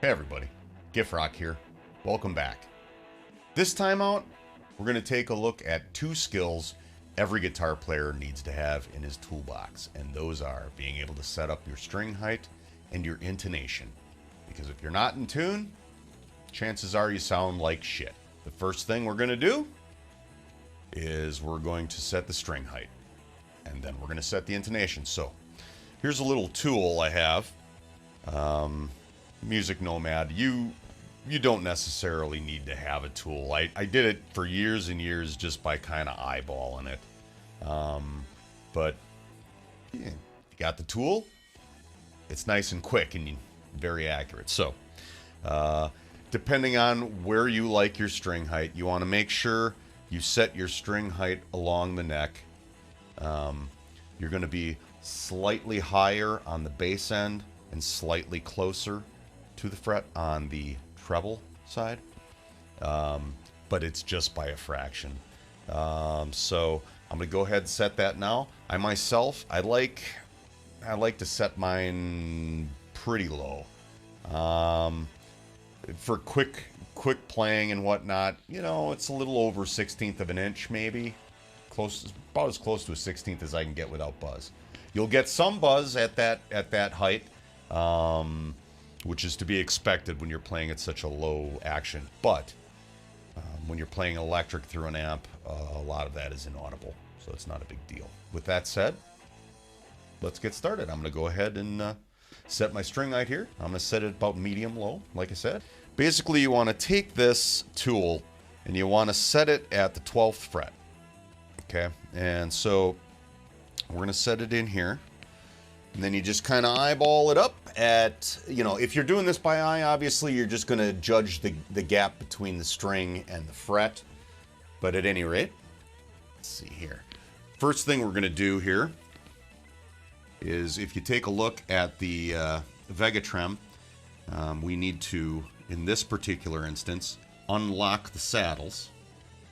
Hey everybody, Gifrok here. Welcome back. This time out, we're going to take a look at two skills every guitar player needs to have in his toolbox, and those are being able to set up your string height and your intonation. Because if you're not in tune, chances are you sound like shit. The first thing we're going to do is we're going to set the string height, and then we're going to set the intonation. So here's a little tool I have. Music Nomad, you don't necessarily need to have a tool. I did it for years and years just by kind of eyeballing it. But yeah, you got the tool, it's nice and quick and very accurate. So depending on where you like your string height, you want to make sure you set your string height along the neck. You're going to be slightly higher on the bass end and slightly closer to the fret on the treble side, but it's just by a fraction. So I'm gonna go ahead and set that now. I myself, I like to set mine pretty low for quick playing and whatnot. You know, it's a little over 1/16 of an inch, maybe about as close to a 1/16 as I can get without buzz. You'll get some buzz at that height, which is to be expected when you're playing at such a low action. But when you're playing electric through an amp, a lot of that is inaudible, so it's not a big deal. With that said, let's get started. I'm going to go ahead and set my string height here. I'm going to set it about medium low, like I said. Basically, you want to take this tool and you want to set it at the 12th fret. Okay, and so we're going to set it in here. And then you just kind of eyeball it up at, you know, if you're doing this by eye, obviously you're just going to judge the gap between the string and the fret. But at any rate, let's see here. First thing we're going to do here is, if you take a look at the Vega Trem, we need to, in this particular instance, unlock the saddles.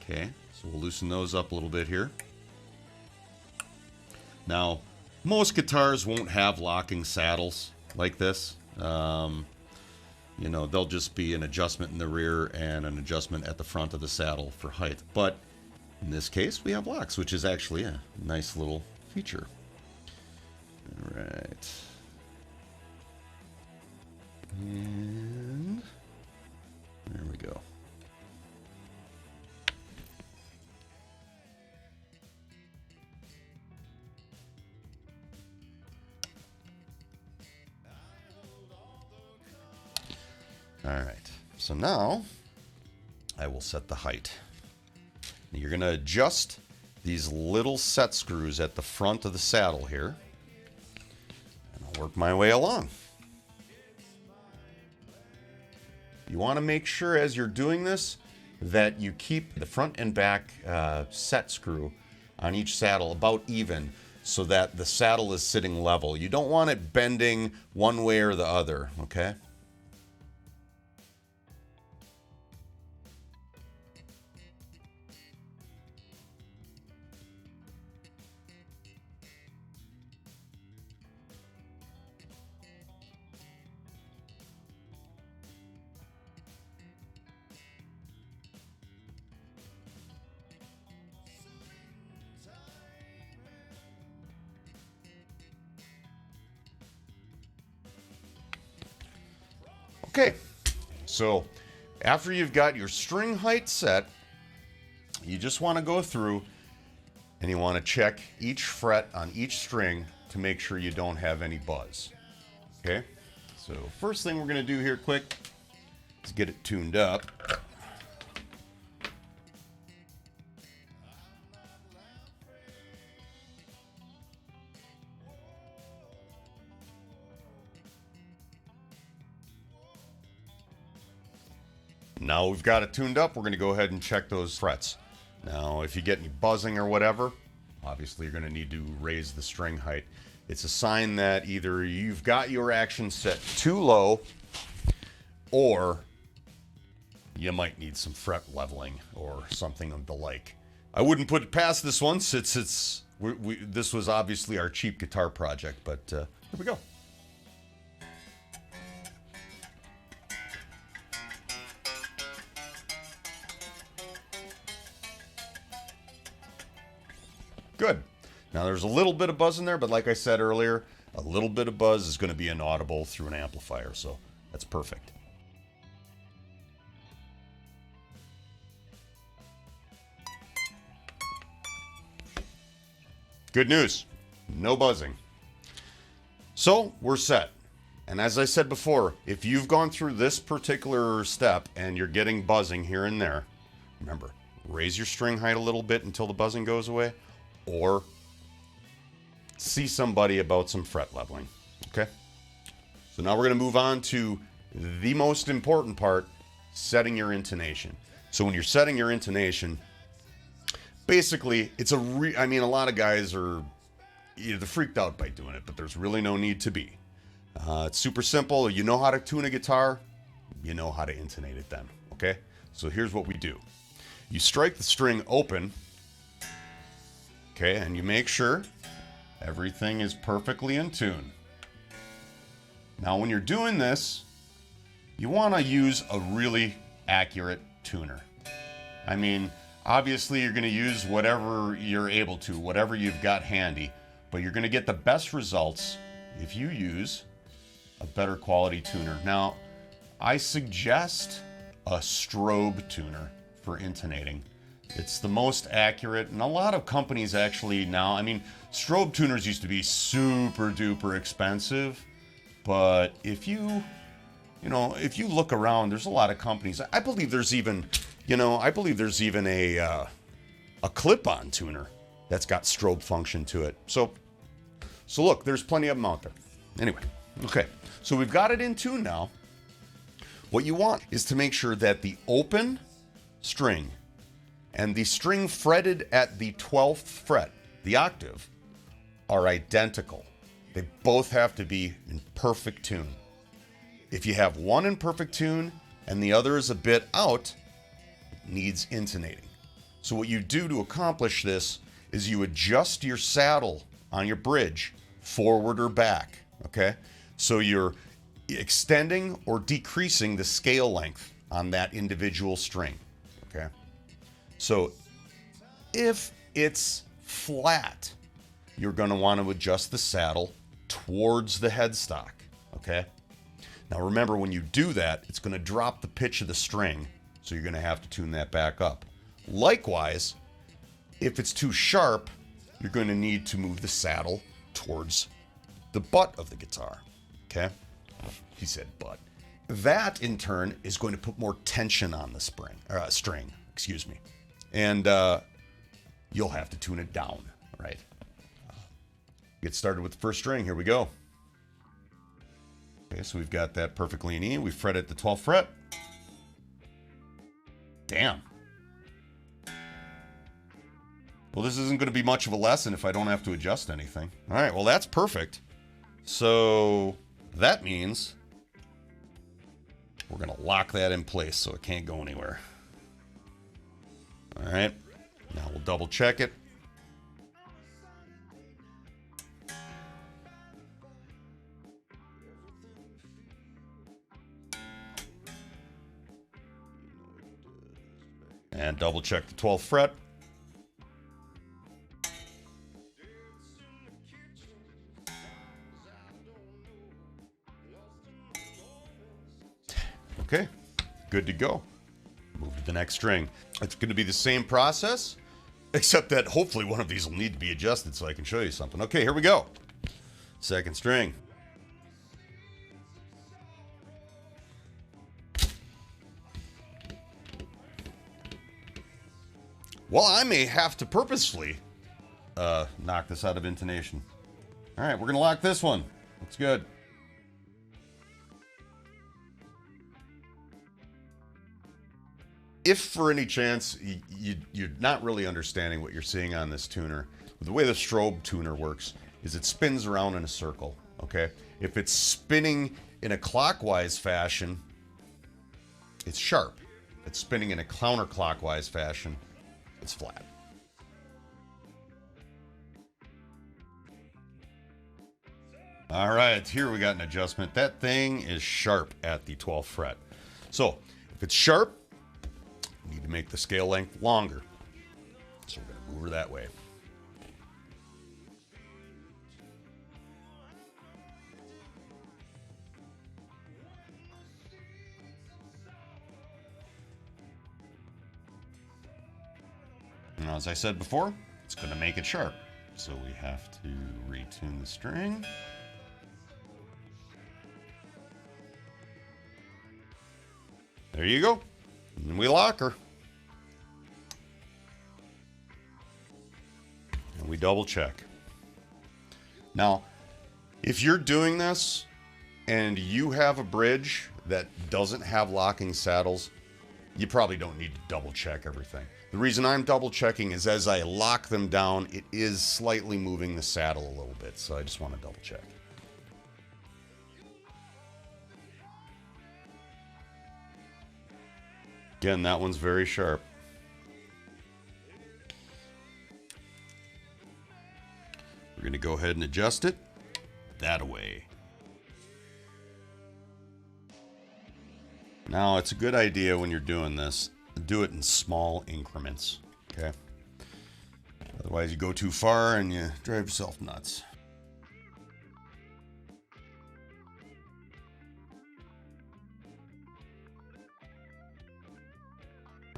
Okay, so we'll loosen those up a little bit here. Now, most guitars won't have locking saddles like this. You know, they'll just be an adjustment in the rear and an adjustment at the front of the saddle for height. But in this case, we have locks, which is actually a nice little feature. All right. And there we go. All right, so now I will set the height. You're going to adjust these little set screws at the front of the saddle here, and I'll work my way along. You want to make sure as you're doing this that you keep the front and back set screw on each saddle about even, so that the saddle is sitting level. You don't want it bending one way or the other, okay? Okay, so after you've got your string height set, you just want to go through and you want to check each fret on each string to make sure you don't have any buzz. Okay, so first thing we're going to do here quick is get it tuned up. Now we've got it tuned up, we're going to go ahead and check those frets. Now, if you get any buzzing or whatever, obviously you're going to need to raise the string height. It's a sign that either you've got your action set too low, or you might need some fret leveling or something of the like. I wouldn't put it past this one since it's this was obviously our cheap guitar project, but here we go. Good. Now there's a little bit of buzz in there, but like I said earlier, a little bit of buzz is going to be inaudible through an amplifier, so that's perfect. Good news, no buzzing. So we're set. And as I said before, if you've gone through this particular step and you're getting buzzing here and there, remember, raise your string height a little bit until the buzzing goes away, or see somebody about some fret leveling. Okay? So now we're going to move on to the most important part, setting your intonation. So when you're setting your intonation, basically, it's a lot of guys are either freaked out by doing it, but there's really no need to be. It's super simple. You know how to tune a guitar, you know how to intonate it then, okay? So here's what we do. You strike the string open, okay, and you make sure everything is perfectly in tune. Now when you're doing this, you want to use a really accurate tuner. I mean, obviously you're going to use whatever you're able to, whatever you've got handy, but you're going to get the best results if you use a better quality tuner. Now, I suggest a strobe tuner for intonating. It's the most accurate, and a lot of companies actually now, I mean, strobe tuners used to be super duper expensive, but if you look around, there's a lot of companies. I believe there's even a clip-on tuner that's got strobe function to it. So look, there's plenty of them out there. Anyway, okay, so we've got it in tune now. What you want is to make sure that the open string and the string fretted at the 12th fret, the octave, are identical. They both have to be in perfect tune. If you have one in perfect tune and the other is a bit out, it needs intonating. So what you do to accomplish this is you adjust your saddle on your bridge forward or back, okay? So you're extending or decreasing the scale length on that individual string, okay? So if it's flat, you're going to want to adjust the saddle towards the headstock, okay? Now remember, when you do that, it's going to drop the pitch of the string, so you're going to have to tune that back up. Likewise, if it's too sharp, you're going to need to move the saddle towards the butt of the guitar, okay? He said butt. That, in turn, is going to put more tension on the string, excuse me. And you'll have to tune it down, right? Get started with the first string. Here we go. Okay, so we've got that perfectly in E. We fret at the 12th fret. Damn. Well, this isn't going to be much of a lesson if I don't have to adjust anything. All right, well, that's perfect. So that means we're going to lock that in place so it can't go anywhere. All right, now we'll double check it. And double check the 12th fret. Okay, good to go. Move to the next string. It's going to be the same process, except that hopefully one of these will need to be adjusted so I can show you something. Okay, here we go. Second string. Well, I may have to purposefully knock this out of intonation. All right, we're going to lock this one. That's good. If for any chance you're not really understanding what you're seeing on this tuner, the way the strobe tuner works is it spins around in a circle, okay? If it's spinning in a clockwise fashion, it's sharp. If it's spinning in a counterclockwise fashion, it's flat. All right, here we got an adjustment. That thing is sharp at the 12th fret. So if it's sharp, you need to make the scale length longer. So we're going to move her that way. Now, as I said before, it's going to make it sharp. So we have to retune the string. There you go. And we lock her. And we double check. Now, if you're doing this and you have a bridge that doesn't have locking saddles, you probably don't need to double check everything. The reason I'm double checking is as I lock them down, it is slightly moving the saddle a little bit. So I just want to double check. Again, that one's very sharp. We're going to go ahead and adjust it that way. Now, it's a good idea when you're doing this, do it in small increments, okay? Otherwise, you go too far and you drive yourself nuts.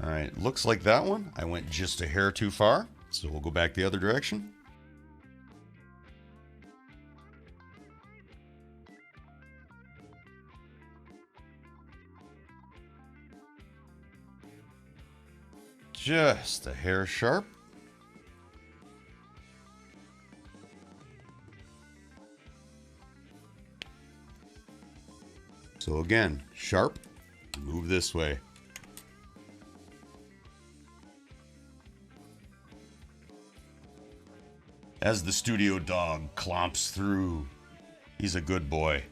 All right, looks like that one, I went just a hair too far, so we'll go back the other direction. Just a hair sharp. So again, sharp, move this way. As the studio dog clomps through, he's a good boy.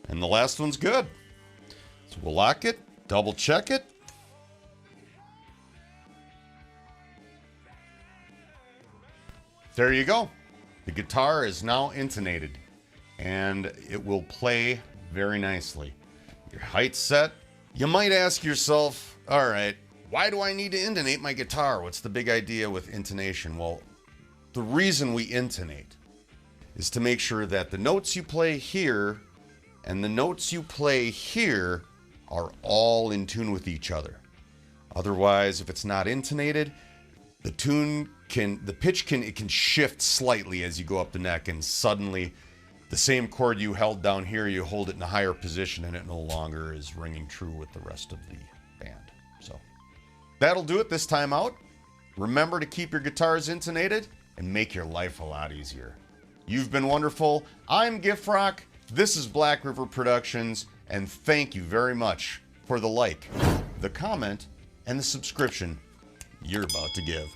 And the last one's good. So we'll lock it, double check it. There you go. The guitar is now intonated and it will play very nicely. Your height's set. You might ask yourself, all right, why do I need to intonate my guitar? What's the big idea with intonation? Well, the reason we intonate is to make sure that the notes you play here and the notes you play here are all in tune with each other. Otherwise, if it's not intonated, the pitch can shift slightly as you go up the neck, and suddenly the same chord you held down here, you hold it in a higher position and it no longer is ringing true with the rest of the band. So that'll do it this time out. Remember to keep your guitars intonated and make your life a lot easier. You've been wonderful. I'm Gifrok. This is Black River Productions, and thank you very much for the like, the comment, and the subscription you're about to give.